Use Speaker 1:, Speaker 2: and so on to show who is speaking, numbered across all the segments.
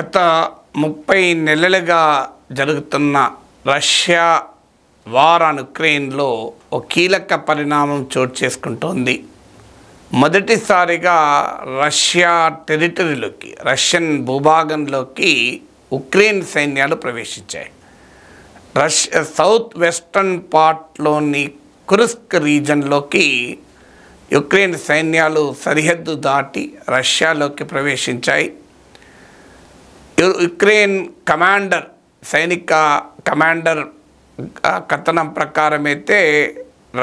Speaker 1: గత 30 నెలలుగా జరుగుతున్న రష్యా వార్ ఆన్ ఉక్రెయిన్లో ఒక కీలక పరిణామం చోటు చేసుకుంటోంది. మొదటిసారిగా రష్యా టెరిటరీలోకి, రష్యన్ భూభాగంలోకి ఉక్రెయిన్ సైన్యాలు ప్రవేశించాయి. సౌత్ వెస్టర్న్ పార్ట్లోని కుర్స్క్ రీజన్లోకి ఉక్రెయిన్ సైన్యాలు సరిహద్దు దాటి రష్యాలోకి ప్రవేశించాయి. ఉక్రెయిన్ సైనిక కమాండర్ కథనం ప్రకారం అయితే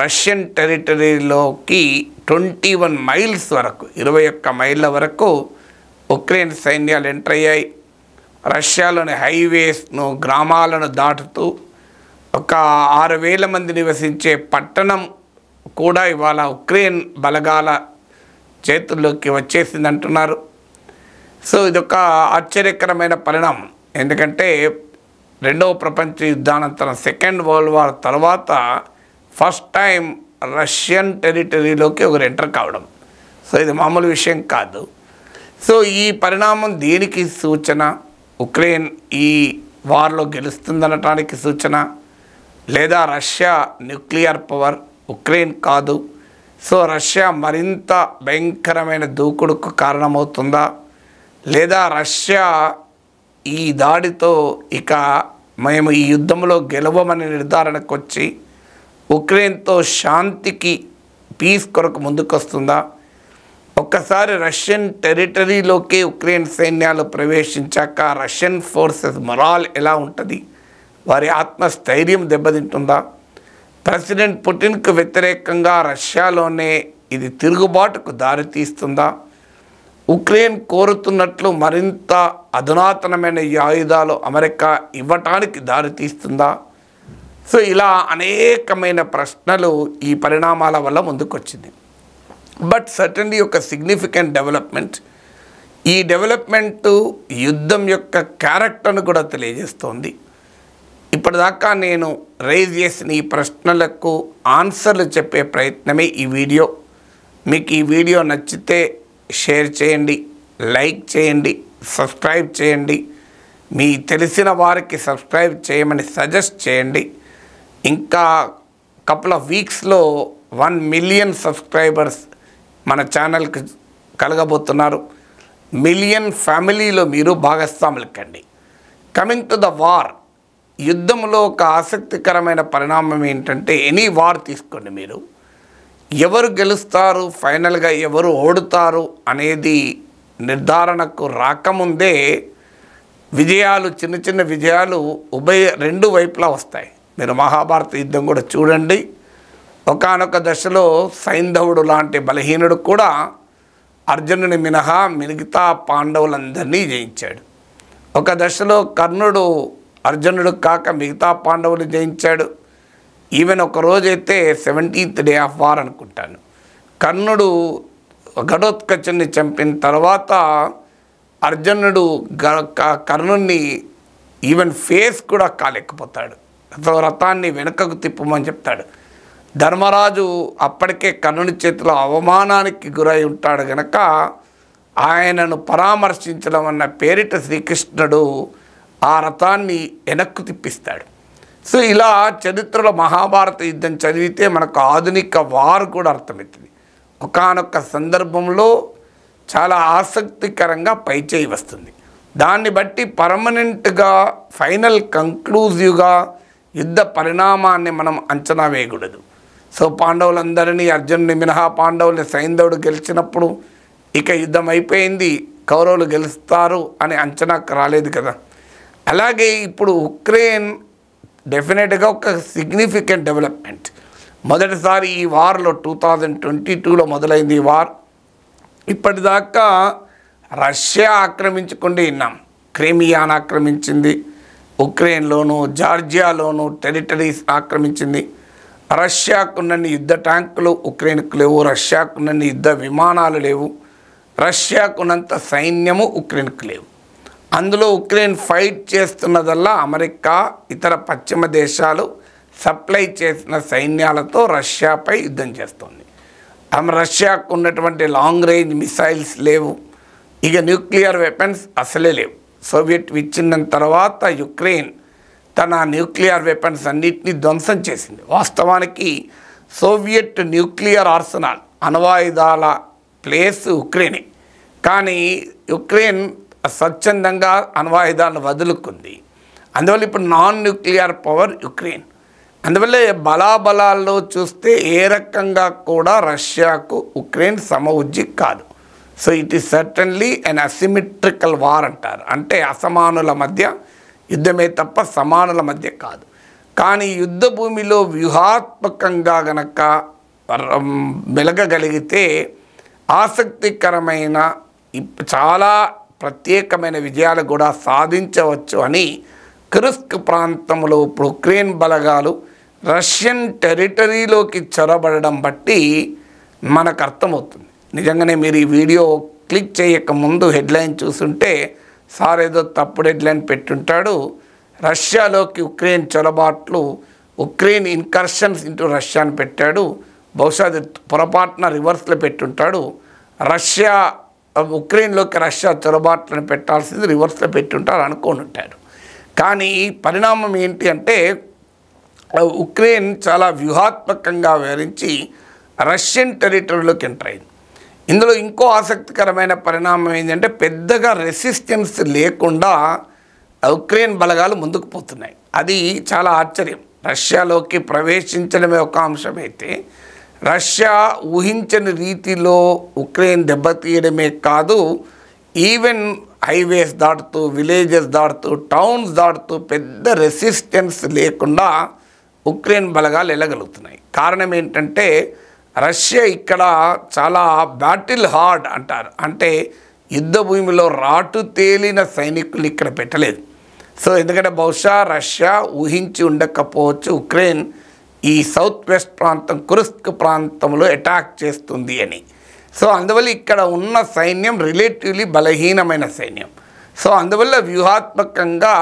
Speaker 1: రష్యన్ టెరిటరీలోకి 21 మైల్స్ వరకు, 21 మైళ్ళ వరకు ఉక్రెయిన్ సైన్యాలు ఎంటర్ అయ్యాయి. రష్యాలోని హైవేస్ను, గ్రామాలను దాటుతూ ఒక 6,000 మంది నివసించే పట్టణం కూడా ఇవాళ ఉక్రెయిన్ బలగాల చేతుల్లోకి వచ్చేసింది అంటున్నారు. సో ఇదొక ఆశ్చర్యకరమైన పరిణామం. ఎందుకంటే రెండవ ప్రపంచ యుద్ధానంతరం, సెకండ్ వరల్డ్ వార్ తర్వాత ఫస్ట్ టైం రష్యన్ టెరిటరీలోకి ఒకరు ఎంటర్ కావడం. సో ఇది మామూలు విషయం కాదు. సో ఈ పరిణామం దేనికి సూచన? ఉక్రెయిన్ ఈ వార్లో గెలుస్తుందనటానికి సూచన, లేదా రష్యా న్యూక్లియర్ పవర్, ఉక్రెయిన్ కాదు. సో రష్యా మరింత భయంకరమైన దూకుడుకు కారణమవుతుందా, లేదా రష్యా ఈ దాడితో ఇక మేము ఈ యుద్ధంలో గెలవమని నిర్ధారణకు వచ్చి ఉక్రెయిన్తో శాంతికి, పీస్ కొరకు ముందుకొస్తుందా? ఒక్కసారి రష్యన్ టెరిటరీలోకి ఉక్రెయిన్ సైన్యాలు ప్రవేశించాక రష్యన్ ఫోర్సెస్ మొరాల్ ఎలా ఉంటుంది? వారి ఆత్మస్థైర్యం దెబ్బతింటుందా? ప్రెసిడెంట్ పుటిన్కు వ్యతిరేకంగా రష్యాలోనే ఇది తిరుగుబాటుకు దారితీస్తుందా? ఉక్రెయిన్ కోరుతున్నట్లు మరింత అధునాతనమైన ఆయుధాలు అమెరికా ఇవ్వటానికి దారితీస్తుందా? సో ఇలా అనేకమైన ప్రశ్నలు ఈ పరిణామాల వల్ల ముందుకొచ్చింది. బట్ సర్టన్లీ ఒక సిగ్నిఫికెంట్ డెవలప్మెంట్. ఈ డెవలప్మెంటు యుద్ధం యొక్క క్యారెక్టర్ను కూడా తెలియజేస్తోంది. ఇప్పటిదాకా నేను రైజ్ చేసిన ఈ ప్రశ్నలకు ఆన్సర్లు చెప్పే ప్రయత్నమే ఈ వీడియో. మీకు ఈ వీడియో నచ్చితే షేర్ చేయండి, లైక్ చేయండి, సబ్స్క్రైబ్ చేయండి. మీ తెలిసిన వారికి సబ్స్క్రైబ్ చేయమని సజెస్ట్ చేయండి. ఇంకా కపుల్ ఆఫ్ వీక్స్లో 1 మిలియన్ సబ్స్క్రైబర్స్ మన ఛానల్కి కలగబోతున్నారు. మిలియన్ ఫ్యామిలీలో మీరు భాగస్వాములు కండి. కమింగ్ టు ద వార్, యుద్ధంలో ఒక ఆసక్తికరమైన పరిణామం ఏంటంటే, ఎనీ వార్ తీసుకోండి మీరు, ఎవరు గెలుస్తారు, ఫైనల్గా ఎవరు ఓడుతారు అనేది నిర్ధారణకు రాకముందే విజయాలు, చిన్న చిన్న విజయాలు రెండు వైపులా వస్తాయి. మీరు మహాభారత యుద్ధం కూడా చూడండి. ఒకానొక దశలో సైంధవుడు లాంటి బలహీనుడు కూడా అర్జునుని మినహా మిగతా పాండవులందరినీ జయించాడు. ఒక దశలో కర్ణుడు అర్జునుడు కాక మిగతా పాండవులు జయించాడు. ఈవెన్ ఒక రోజైతే 17th డే ఆఫ్ వార్ అనుకుంటాను, కర్ణుడు ఘటోత్కచుని చంపిన తర్వాత అర్జునుడు కర్ణుడిని ఈవెన్ ఫేస్ కూడా కాలేకపోతాడు. రథాన్ని వెనుకకు తిప్పమని చెప్తాడు. ధర్మరాజు అప్పటికే కర్ణుని చేతిలో అవమానానికి గురై ఉంటాడు గనక ఆయనను పరామర్శించడం అన్న పేరిట శ్రీకృష్ణుడు ఆ రథాన్ని వెనక్కు తిప్పిస్తాడు. సో ఇలా చరిత్రలో మహాభారత యుద్ధం చదివితే మనకు ఆధునిక వార్ కూడా అర్థమవుతుంది. ఒకానొక సందర్భంలో చాలా ఆసక్తికరంగా పైచేయి వస్తుంది. దాన్ని బట్టి పర్మనెంట్గా, ఫైనల్ కంక్లూజివ్గా యుద్ధ పరిణామాన్ని మనం అంచనా వేయకూడదు. సో పాండవులందరినీ, అర్జునుని మినహా పాండవుల్ని సైంధవుడు గెలిచినప్పుడు ఇక యుద్ధం అయిపోయింది, కౌరవులు గెలుస్తారు అని అంచనాకు రాలేదు కదా. అలాగే ఇప్పుడు ఉక్రెయిన్ డెఫినెట్గా ఒక సిగ్నిఫికెంట్ డెవలప్మెంట్. మొదటిసారి ఈ వార్లో 2022లో మొదలైంది ఈ వార్. ఇప్పటిదాకా రష్యా ఆక్రమించుకుంటూ విన్నాం. క్రిమియాను ఆక్రమించింది, ఉక్రెయిన్లోను జార్జియాలోను టెరిటరీస్ ఆక్రమించింది. రష్యాకున్నన్ని యుద్ధ ట్యాంకులు ఉక్రెయిన్కు లేవు, రష్యాకున్నన్ని యుద్ధ విమానాలు లేవు, రష్యాకున్నంత సైన్యము ఉక్రెయిన్కు లేవు. అందులో ఉక్రెయిన్ ఫైట్ చేస్తున్నదల్లా అమెరికా, ఇతర పశ్చిమ దేశాలు సప్లై చేసిన సైన్యాలతో రష్యాపై యుద్ధం చేస్తుంది. రష్యాకు ఉన్నటువంటి లాంగ్ రేంజ్ మిసైల్స్ లేవు, ఇక న్యూక్లియర్ వెపన్స్ అసలే లేవు. సోవియట్ విచ్ఛిన్నం తర్వాత యుక్రెయిన్ తన న్యూక్లియర్ వెపన్స్ అన్నిటినీ ధ్వంసం చేసింది. వాస్తవానికి సోవియట్ న్యూక్లియర్ ఆర్సెనల్ అణ్వాయుధాల ప్లేస్ ఉక్రెయినే. కానీ యుక్రెయిన్ స్వచ్ఛందంగా అణ్వాయుధాలను వదులుకుంది. అందువల్ల ఇప్పుడు నాన్ న్యూక్లియర్ పవర్ యుక్రెయిన్. అందువల్ల బలాబలాల్లో చూస్తే ఏ రకంగా కూడా రష్యాకు ఉక్రెయిన్ సమఉజ్జి కాదు. So it is certainly an asymmetrical war అంటారు. అంటే అసమానుల మధ్య యుద్ధమే తప్ప సమానుల మధ్య కాదు. కానీ యుద్ధ భూమిలో వ్యూహాత్మకంగా గనక మెలగగలిగితే ఆసక్తికరమైన చాలా ప్రత్యేకమైన విజయాలు కూడా సాధించవచ్చు అని కుర్స్క్ ప్రాంతంలో ఇప్పుడు ఉక్రెయిన్ బలగాలు రష్యన్ టెరిటరీలోకి చొరబడడం బట్టి మనకు అర్థమవుతుంది. నిజంగానే మీరు ఈ వీడియో క్లిక్ చేయక ముందు హెడ్లైన్ చూస్తుంటే సార్ ఏదో తప్పుడు హెడ్లైన్ పెట్టుంటాడు. రష్యాలోకి ఉక్రెయిన్ చొరబాట్లు, ఉక్రెయిన్ ఇన్కర్షన్స్ ఇంటూ రష్యా అని పెట్టాడు. బహుశా అది పొరపాటున రివర్స్లో పెట్టుంటాడు. ఉక్రెయిన్లోకి రష్యా చొరబాట్లను పెట్టాల్సింది రివర్స్లో పెట్టుంటారు అనుకొని ఉంటాడు. కానీ పరిణామం ఏంటి అంటే ఉక్రెయిన్ చాలా వ్యూహాత్మకంగా వివరించి రష్యన్ టెరిటరీలోకి ఎంటర్ అయింది. ఇందులో ఇంకో ఆసక్తికరమైన పరిణామం ఏంటంటే పెద్దగా రెసిస్టెన్స్ లేకుండా ఉక్రెయిన్ బలగాలు ముందుకు పోతున్నాయి. అది చాలా ఆశ్చర్యం. రష్యాలోకి ప్రవేశించడమే ఒక అంశమైతే రష్యా ఊహించని రీతిలో ఉక్రెయిన్ దెబ్బతీయడమే కాదు, ఈవెన్ హైవేస్ దాటుతూ, విలేజెస్ దాటుతూ, టౌన్స్ దాటుతూ పెద్ద రెసిస్టెన్స్ లేకుండా ఉక్రెయిన్ బలగాలు వెళ్ళగలుగుతున్నాయి. కారణం ఏంటంటే రష్యా ఇక్కడ చాలా బ్యాటిల్ హార్డ్ అంటారు. అంటే యుద్ధ భూమిలో రాటు తేలిన సైనికులు ఇక్కడ పెట్టలేదు. సో ఎందుకంటే బహుశా రష్యా ఊహించి ఉండకపోవచ్చు ఉక్రెయిన్ ఈ సౌత్ వెస్ట్ ప్రాంతం కుర్స్క్ ప్రాంతంలో అటాక్ చేస్తుంది అని. సో అందువల్ల ఇక్కడ ఉన్న సైన్యం రిలేటివ్లీ బలహీనమైన సైన్యం. సో అందువల్ల వ్యూహాత్మకంగా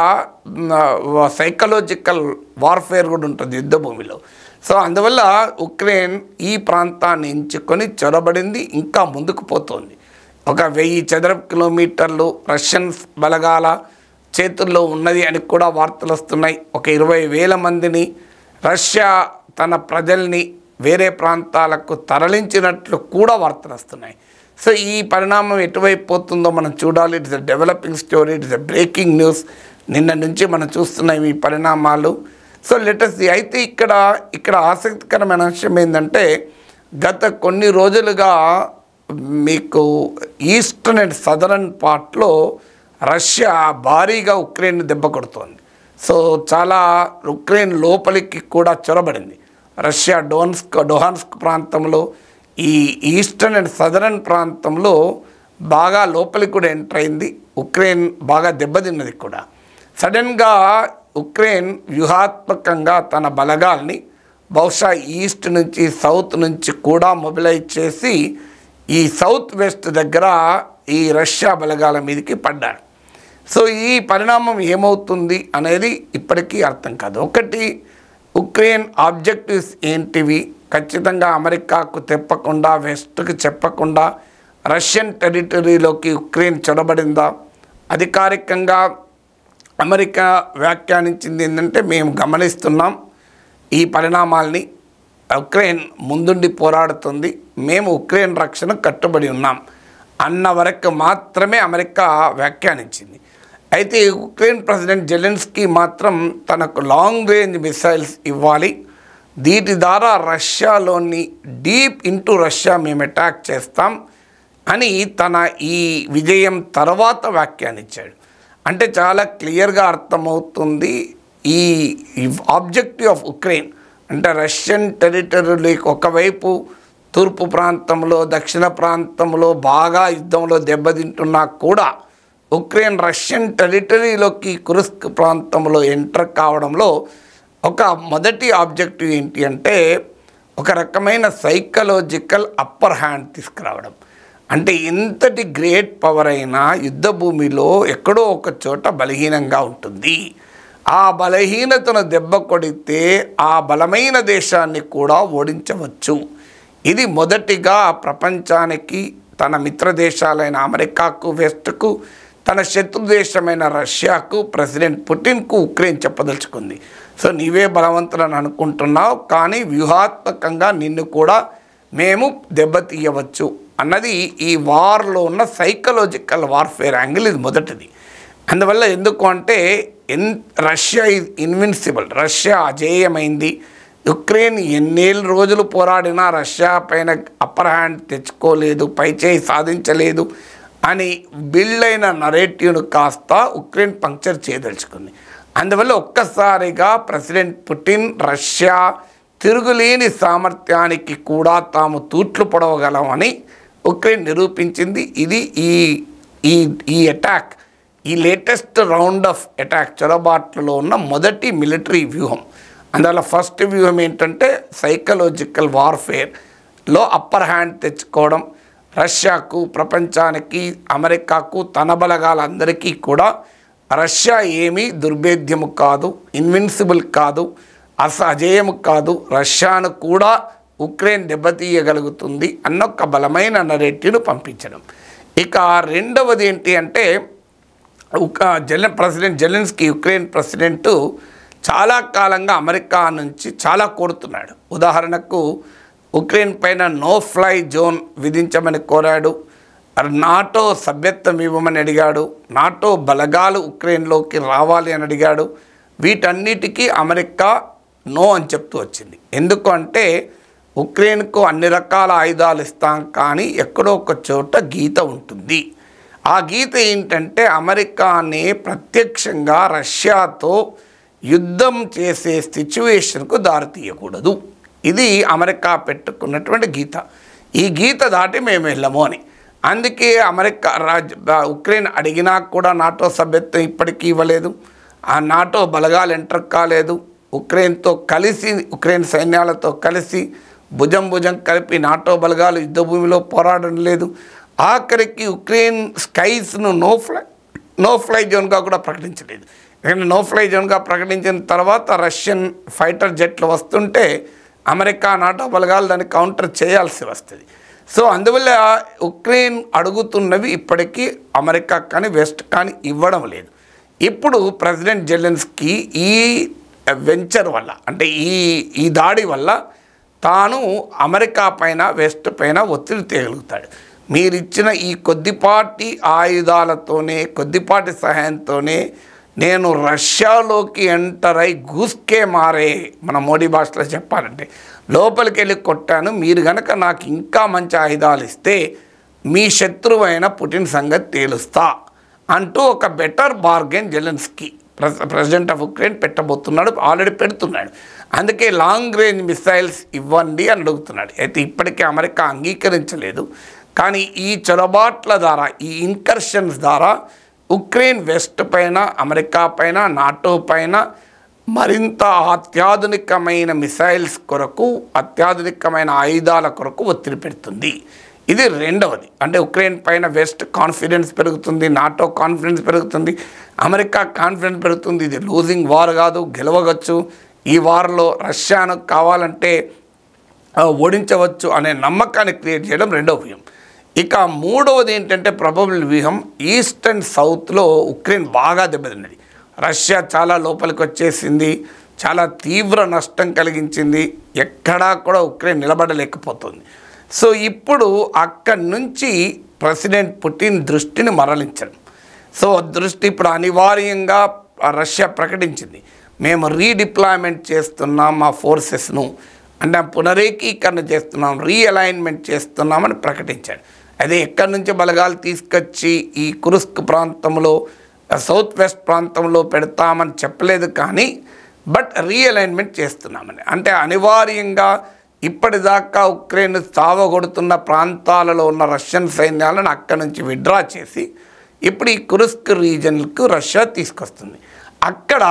Speaker 1: సైకలాజికల్ వార్ఫేర్ కూడా ఉంటుంది యుద్ధ భూమిలో. సో అందువల్ల ఉక్రెయిన్ ఈ ప్రాంతాన్ని ఎంచుకొని చొరబడింది, ఇంకా ముందుకు పోతుంది. 1000 చదరపు కిలోమీటర్లు రష్యన్ బలగాల చేతుల్లో ఉన్నది అని కూడా వార్తలు వస్తున్నాయి. 20,000 మందిని రష్యా తన ప్రజల్ని వేరే ప్రాంతాలకు తరలించినట్లు కూడా వార్తలు వస్తున్నాయి. సో ఈ పరిణామం ఎటువైపు పోతుందో మనం చూడాలి. It's a developing story, it's a breaking news. నిన్న నుంచి మనం చూస్తున్నాం ఈ పరిణామాలు. సో లెటస్ అయితే ఇక్కడ ఆసక్తికరమైన అంశం ఏంటంటే గత కొన్ని రోజులుగా మీకు ఈస్టర్న్ అండ్ సదరన్ పార్ట్లో రష్యా భారీగా ఉక్రెయిన్ దెబ్బ కొడుతోంది. సో చాలా ఉక్రెయిన్ లోపలికి కూడా చొరబడింది. రష్యా డొహాన్స్క్ ప్రాంతంలో ఈ ఈస్టర్న్ అండ్ సదరన్ ప్రాంతంలో బాగా లోపలికి కూడా ఎంటర్ అయింది. ఉక్రెయిన్ బాగా దెబ్బతిన్నది కూడా. సడన్గా ఉక్రెయిన్ వ్యూహాత్మకంగా తన బలగాల్ని బహుశా ఈస్ట్ నుంచి సౌత్ నుంచి కూడా మొబిలైజ్ చేసి ఈ సౌత్ వెస్ట్ దగ్గర ఈ రష్యా బలగాల మీదకి పడ్డారు. సో ఈ పరిణామం ఏమవుతుంది అనేది ఇప్పటికీ అర్థం కాదు. ఒకటి, ఉక్రెయిన్ ఆబ్జెక్టివ్స్ ఏంటివి, ఖచ్చితంగా అమెరికాకు చెప్పకుండా, వెస్ట్కి చెప్పకుండా రష్యన్ టెరిటరీలోకి ఉక్రెయిన్ చొరబడిందా? అధికారికంగా అమెరికా వ్యాఖ్యానించింది ఏంటంటే మేము గమనిస్తున్నాం ఈ పరిణామాల్ని, ఉక్రెయిన్ ముందుండి పోరాడుతుంది, మేము ఉక్రెయిన్ రక్షణ కట్టుబడి ఉన్నాం అన్న వరకు మాత్రమే అమెరికా వ్యాఖ్యానించింది. అయితే ఉక్రెయిన్ ప్రెసిడెంట్ జెలెన్స్కీ మాత్రం తనకు లాంగ్ రేంజ్ మిసైల్స్ ఇవ్వాలి, దీని ద్వారా రష్యాలోని డీప్ ఇంటూ రష్యా మేము అటాక్ చేస్తాం అని తన ఈ విజయం తర్వాత వ్యాఖ్యానించాడు. అంటే చాలా క్లియర్గా అర్థమవుతుంది ఈ ఆబ్జెక్టివ్ ఆఫ్ ఉక్రెయిన్ అంటే రష్యన్ టెరిటరీలోకి ఒకవైపు తూర్పు ప్రాంతంలో, దక్షిణ ప్రాంతంలో బాగా యుద్ధంలో దెబ్బతింటున్నా కూడా ఉక్రెయిన్ రష్యన్ టెరిటరీలోకి కుర్స్క్ ప్రాంతంలో ఎంటర్ కావడంలో ఒక మొదటి ఆబ్జెక్టివ్ ఏంటి అంటే ఒక రకమైన సైకలాజికల్ అప్పర్ హ్యాండ్ తీసుకురావడం. అంటే ఎంతటి గ్రేట్ పవర్ అయినా యుద్ధ భూమిలో ఎక్కడో ఒక చోట బలహీనంగా ఉంటుంది. ఆ బలహీనతను దెబ్బ కొడితే ఆ బలమైన దేశాన్ని కూడా ఓడించవచ్చు. ఇది మొదటిగా ప్రపంచానికి, తన మిత్ర దేశాలైన అమెరికాకు, వెస్ట్కు తన శత్రు దేశమైన రష్యాకు, ప్రెసిడెంట్ పుటిన్కు ఉక్రెయిన్ చెప్పదలుచుకుంది. సో నీవే బలవంతులని అనుకుంటున్నావు, కానీ వ్యూహాత్మకంగా నిన్ను కూడా మేము దెబ్బతీయవచ్చు అన్నది ఈ వార్లో ఉన్న సైకలాజికల్ వార్ఫేర్ యాంగిల్. ఇది మొదటిది. అందువల్ల ఎందుకు అంటే రష్యా ఈజ్ ఇన్విన్సిబుల్, రష్యా అజేయమైంది. యుక్రెయిన్ ఎన్నేళ్ళు రోజులు పోరాడినా రష్యా పైన అప్పర్ హ్యాండ్ తెచ్చుకోలేదు, పైచేయి సాధించలేదు అని బిల్డ్ అయిన నరేటివ్ను కాస్త ఉక్రెయిన్ పంక్చర్ చేయదలుచుకుంది. అందువల్ల ఒక్కసారిగా ప్రెసిడెంట్ పుటిన్ రష్యా తిరుగులేని సామర్థ్యానికి కూడా తాము తూట్లు పొడవగలమని ఉక్రెయిన్ నిరూపించింది. ఇది ఈ అటాక్, ఈ లేటెస్ట్ రౌండ్ ఆఫ్ అటాక్ చొరబాట్లలో ఉన్న మొదటి మిలిటరీ వ్యూహం. అందువల్ల ఫస్ట్ వ్యూహం ఏంటంటే సైకలాజికల్ వార్ఫేర్లో అప్పర్ హ్యాండ్ తెచ్చుకోవడం, రష్యాకు, ప్రపంచానికి, అమెరికాకు, తన బలగాలందరికీ కూడా రష్యా ఏమీ దుర్భేద్యము కాదు, ఇన్విన్సిబుల్ కాదు, అజేయము కాదు, రష్యాను కూడా ఉక్రెయిన్ దెబ్బతీయగలుగుతుంది అన్న ఒక బలమైన నరేటివ్ను పంపించడం. ఇక రెండవది ఏంటి అంటే ప్రెసిడెంట్ జెలెన్స్కీ, యుక్రెయిన్ ప్రెసిడెంట్ చాలా కాలంగా అమెరికా నుంచి చాలా కోరుతున్నాడు. ఉదాహరణకు ఉక్రెయిన్ పైన నో ఫ్లై జోన్ విధించమని కోరాడు, నాటో సభ్యత్వం ఇవ్వమని అడిగాడు, నాటో బలగాలు ఉక్రెయిన్లోకి రావాలి అని అడిగాడు. వీటన్నిటికీ అమెరికా నో అని చెప్తూ వచ్చింది. ఎందుకు అంటే ఉక్రెయిన్కు అన్ని రకాల ఆయుధాలు ఇస్తాం, కానీ ఎక్కడో ఒక చోట గీత ఉంటుంది. ఆ గీత ఏంటంటే అమెరికానే ప్రత్యక్షంగా రష్యాతో యుద్ధం చేసే సిచ్యువేషన్కు దారితీయకూడదు. ఇది అమెరికా పెట్టుకున్నటువంటి గీత. ఈ గీత దాటి మేము వెళ్ళము అని. అందుకే ఉక్రెయిన్ అడిగినా కూడా నాటో సభ్యత్వం ఇప్పటికీ ఇవ్వలేదు. ఆ నాటో బలగాలు ఎంటర్ కాలేదు. ఉక్రెయిన్తో కలిసి, ఉక్రెయిన్ సైన్యాలతో కలిసి భుజం కలిపి నాటో బలగాలు యుద్ధభూమిలో పోరాడడం లేదు. ఆఖరికి ఉక్రెయిన్ స్కైస్ను నో ఫ్లై జోన్గా కూడా ప్రకటించలేదు. ఎందుకంటే నో ఫ్లై జోన్గా ప్రకటించిన తర్వాత రష్యన్ ఫైటర్ జెట్లు వస్తుంటే అమెరికా, నాటో బలగాలు దాన్ని కౌంటర్ చేయాల్సి వస్తుంది. సో అందువల్ల ఉక్రెయిన్ అడుగుతున్నవి ఇప్పటికీ అమెరికా కానీ వెస్ట్ కానీ ఇవ్వడం లేదు. ఇప్పుడు ప్రెసిడెంట్ జెలెన్స్కీ ఈ వెంచర్ వల్ల, అంటే ఈ దాడి వల్ల తాను అమెరికా పైన, వెస్ట్ పైన ఒత్తిడి తేగలుగుతాడు. మీరిచ్చిన ఈ కొద్దిపాటి ఆయుధాలతోనే, కొద్దిపాటి సహాయంతోనే నేను రష్యాలోకి ఎంటర్ అయి గూస్కే మారే, మన మోడీ భాషలో చెప్పాలంటే లోపలికి వెళ్ళి కొట్టాను. మీరు కనుక నాకు ఇంకా మంచి ఆయుధాలు ఇస్తే మీ శత్రువైన పుటిన్ సంగతి తేలుస్తా అంటూ ఒక better bargain Zelensky president of Ukraine పెట్టబోతున్నాడు, ఆల్రెడీ పెడుతున్నాడు. అందుకే లాంగ్ రేంజ్ మిసైల్స్ ఇవ్వండి అని అడుగుతున్నాడు. అయితే ఇప్పటికే అమెరికా అంగీకరించలేదు. కానీ ఈ చొరబాట్ల ద్వారా, ఈ ఇన్కర్షన్స్ ద్వారా ఉక్రెయిన్ వెస్ట్ పైన, అమెరికా పైన, నాటో పైన మరింత అత్యాధునికమైన మిసైల్స్ కొరకు, అత్యాధునికమైన ఆయుధాల కొరకు ఒత్తిడి పెడుతుంది. ఇది రెండవది. అంటే ఉక్రెయిన్ పైన వెస్ట్ కాన్ఫిడెన్స్ పెరుగుతుంది, నాటో కాన్ఫిడెన్స్ పెరుగుతుంది, అమెరికా కాన్ఫిడెన్స్ పెరుగుతుంది. ఇది లూజింగ్ వార్ కాదు, గెలవవచ్చు. ఈ వార్లో రష్యాను కావాలంటే ఓడించవచ్చు అనే నమ్మకాన్ని క్రియేట్ చేయడం రెండవ వ్యూహం. ఇక మూడవది ఏంటంటే ప్రాబబుల్ వ్యూహం, ఈస్ట్ అండ్ సౌత్లో ఉక్రెయిన్ బాగా దెబ్బతిన్నది. రష్యా చాలా లోపలికి వచ్చేసింది, చాలా తీవ్ర నష్టం కలిగించింది. ఎక్కడా కూడా ఉక్రెయిన్ నిలబడలేకపోతుంది. సో ఇప్పుడు అక్కడి నుంచి ప్రెసిడెంట్ పుటిన్ దృష్టిని మరలించడం. సో దృష్టి ఇప్పుడు అనివార్యంగా రష్యా ప్రకటించింది, మేము రీడిప్లాయ్మెంట్ చేస్తున్నాం మా ఫోర్సెస్ను, అంటే పునరేకీకరణ చేస్తున్నాం, రీఅలైన్మెంట్ చేస్తున్నామని ప్రకటించాడు. అదే ఎక్కడి నుంచి బలగాలు తీసుకొచ్చి ఈ కురుస్క్ ప్రాంతంలో, సౌత్ వెస్ట్ ప్రాంతంలో పెడతామని చెప్పలేదు, కానీ బట్ రీఅలైన్మెంట్ చేస్తున్నామని. అంటే అనివార్యంగా ఇప్పటిదాకా ఉక్రెయిన్ తావగొడుతున్న ప్రాంతాలలో ఉన్న రష్యన్ సైన్యాలను అక్కడి నుంచి విడ్రా చేసి ఇప్పుడు ఈ కురుస్క్ రీజన్కు రష్యా తీసుకొస్తుంది. అక్కడ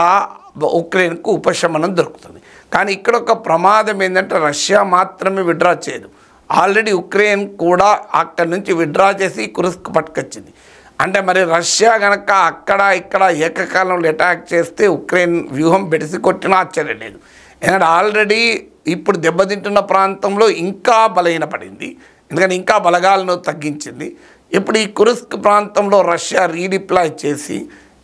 Speaker 1: ఉక్రెయిన్కు ఉపశమనం దొరుకుతుంది. కానీ ఇక్కడ ఒక ప్రమాదం ఏంటంటే రష్యా మాత్రమే విడ్రా చేయదు, ఆల్రెడీ ఉక్రెయిన్ కూడా అక్కడి నుంచి విడ్రా చేసి కురుస్క్ పట్టుకొచ్చింది. అంటే మరి రష్యా కనుక అక్కడ ఇక్కడ ఏకకాలంలో అటాక్ చేస్తే ఉక్రెయిన్ వ్యూహం బెడిసి కొట్టినా ఆశ్చర్యం లేదు. ఎందుకంటే ఆల్రెడీ ఇప్పుడు దెబ్బతింటున్న ప్రాంతంలో ఇంకా బలహీనపడింది, ఎందుకంటే ఇంకా బలగాలను తగ్గించింది. ఇప్పుడు ఈ కుర్స్క్ ప్రాంతంలో రష్యా రీడిప్లాయ్ చేసి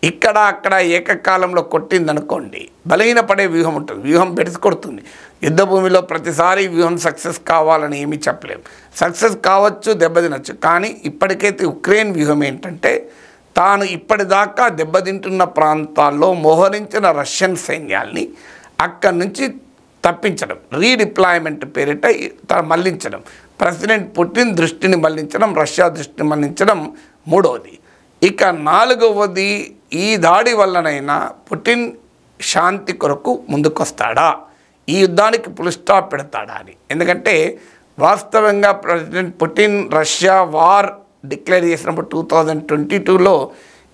Speaker 1: ఇక్కడ అక్కడ ఏకకాలంలో కొట్టిందనుకోండి, బలహీనపడే వ్యూహం ఉంటుంది, వ్యూహం బెడిసి కొడుతుంది. యుద్ధ భూమిలో ప్రతిసారి వ్యూహం సక్సెస్ కావాలని ఏమీ చెప్పలేము. సక్సెస్ కావచ్చు, దెబ్బతినచ్చు. కానీ ఇప్పటికైతే ఉక్రెయిన్ వ్యూహం ఏంటంటే, తాను ఇప్పటిదాకా దెబ్బతింటున్న ప్రాంతాల్లో మోహరించిన రష్యన్ సైన్యాల్ని అక్కడి నుంచి తప్పించడం, రీడిప్లాయ్మెంట్ పేరిట మళ్లించడం, ప్రెసిడెంట్ పుటిన్ దృష్టిని మళ్లించడం, రష్యా దృష్టిని మళ్లించడం మూడవది. ఇక నాలుగవది, ఈ దాడి వల్లనైనా పుటిన్ శాంతి కొరకు ముందుకొస్తాడా, ఈ యుద్ధానికి ఫుల్ స్టాప్ పెడతాడా అని. ఎందుకంటే వాస్తవంగా president Putin Russia war declare చేసినప్పుడు 2022లో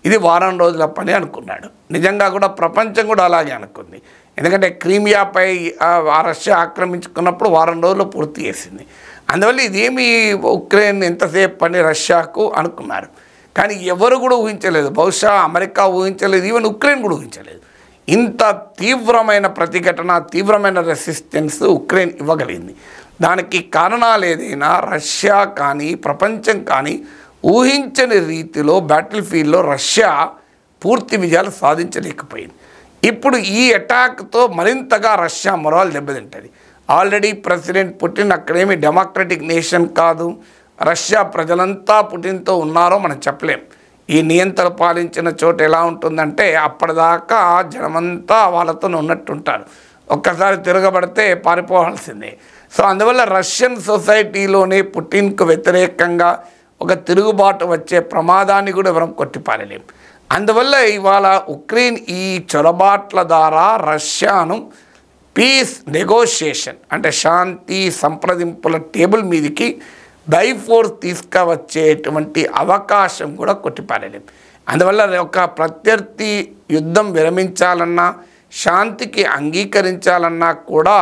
Speaker 1: ఇది వారం రోజుల పని అనుకున్నాడు. నిజంగా కూడా ప్రపంచం కూడా అలాగే అనుకుంది. ఎందుకంటే క్రీమియాపై రష్యా ఆక్రమించుకున్నప్పుడు వారం రోజులు పూర్తి చేసింది. అందువల్ల ఇదేమి ఉక్రెయిన్ ఎంతసేపు పని రష్యాకు అనుకున్నారు. కానీ ఎవరు కూడా ఊహించలేదు, బహుశా అమెరికా ఊహించలేదు, ఈవెన్ ఉక్రెయిన్ కూడా ఊహించలేదు. ఇంత తీవ్రమైన ప్రతిఘటన, తీవ్రమైన రెసిస్టెన్స్ ఉక్రెయిన్ ఇవ్వగలిగింది. దానికి కారణాలు ఏదైనా రష్యా కానీ ప్రపంచం కానీ ఊహించని రీతిలో బ్యాటిల్ ఫీల్డ్లో రష్యా పూర్తి విజయాలు సాధించలేకపోయింది. ఇప్పుడు ఈ అటాక్తో మరింతగా రష్యా మొరాల్ దెబ్బతింటుంది. ఆల్రెడీ ప్రెసిడెంట్ పుటిన్ అక్కడేమి డెమోక్రటిక్ నేషన్ కాదు, రష్యా ప్రజలంతా పుటిన్తో ఉన్నారో మనం చెప్పలేం. ఈ నియంత్రణ పాలించిన చోట ఎలా ఉంటుందంటే అప్పటిదాకా జనమంతా వాళ్ళతో ఉన్నట్టుంటారు, ఒక్కసారి తిరగబడితే పారిపోవాల్సిందే. సో అందువల్ల రష్యన్ సొసైటీలోనే పుటిన్కు వ్యతిరేకంగా ఒక తిరుగుబాటు వచ్చే ప్రమాదాన్ని కూడా ఎవరం కొట్టిపారలేం. అందువల్ల ఇవాళ ఉక్రెయిన్ ఈ చొరబాట్ల ద్వారా రష్యాను పీస్ నెగోషియేషన్ అంటే శాంతి సంప్రదింపుల టేబుల్ మీదకి బై ఫోర్స్ తీసుకువచ్చేటువంటి అవకాశం కూడా కొట్టిపారలేం. అందువల్ల ఒక ప్రత్యర్థి యుద్ధం విరమించాలన్నా శాంతికి అంగీకరించాలన్నా కూడా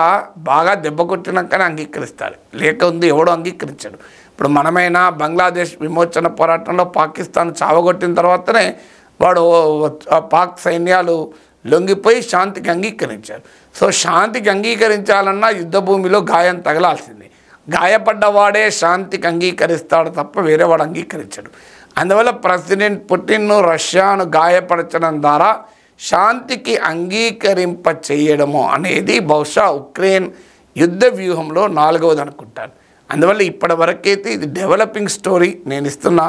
Speaker 1: బాగా దెబ్బ కొట్టినాకనే అంగీకరిస్తారు, లేకుంది ఎవడో అంగీకరించాడు. ఇప్పుడు మనమైనా బంగ్లాదేశ్ విమోచన పోరాటంలో పాకిస్తాన్ చావగొట్టిన తర్వాతనే వాడు పాక్ సైన్యాలు లొంగిపోయి శాంతికి అంగీకరించారు. సో శాంతికి అంగీకరించాలన్నా యుద్ధ భూమిలో గాయం తగలాల్సిందే. గాయపడ్డవాడే శాంతికి అంగీకరిస్తాడు తప్ప వేరేవాడు అంగీకరించాడు. అందువల్ల ప్రెసిడెంట్ పుటిన్ను రష్యాను గాయపరచడం ద్వారా శాంతికి అంగీకరింప చేయడము అనేది బహుశా ఉక్రెయిన్ యుద్ధ వ్యూహంలో నాలుగవది అనుకుంటాను. అందువల్ల ఇప్పటి వరకైతే ఇది డెవలపింగ్ స్టోరీ. నేను ఇస్తున్న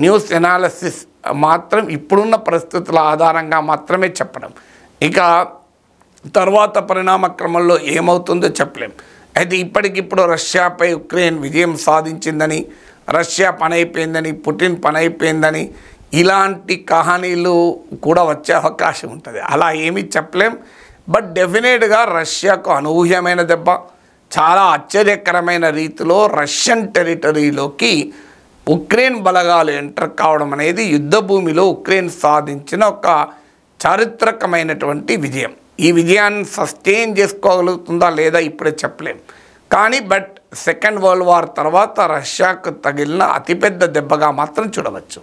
Speaker 1: న్యూస్ ఎనాలిసిస్ మాత్రం ఇప్పుడున్న పరిస్థితుల ఆధారంగా మాత్రమే చెప్పడం. ఇక తర్వాత పరిణామ క్రమంలో ఏమవుతుందో చెప్పలేం. అయితే ఇప్పటికిప్పుడు రష్యాపై ఉక్రెయిన్ విజయం సాధించిందని, రష్యా పని అయిపోయిందని, పుటిన్ పని అయిపోయిందని ఇలాంటి కహానీలు కూడా వచ్చే అవకాశం ఉంటుంది. అలా ఏమీ చెప్పలేం. బట్ డెఫినెట్గా రష్యాకు అనూహ్యమైన దెబ్బ, చాలా ఆశ్చర్యకరమైన రీతిలో రష్యన్ టెరిటరీలోకి ఉక్రెయిన్ బలగాలు ఎంటర్ కావడం అనేది యుద్ధ భూమిలో ఉక్రెయిన్ సాధించిన ఒక చారిత్రకమైనటువంటి విజయం. ఈ విజయాన్ని సస్టైన్ చేసుకోగలుగుతుందా లేదా ఇప్పుడే చెప్పలేం. కానీ బట్ సెకండ్ వరల్డ్ వార్ తర్వాత రష్యాకు తగిలిన అతిపెద్ద దెబ్బగా మాత్రం చూడవచ్చు.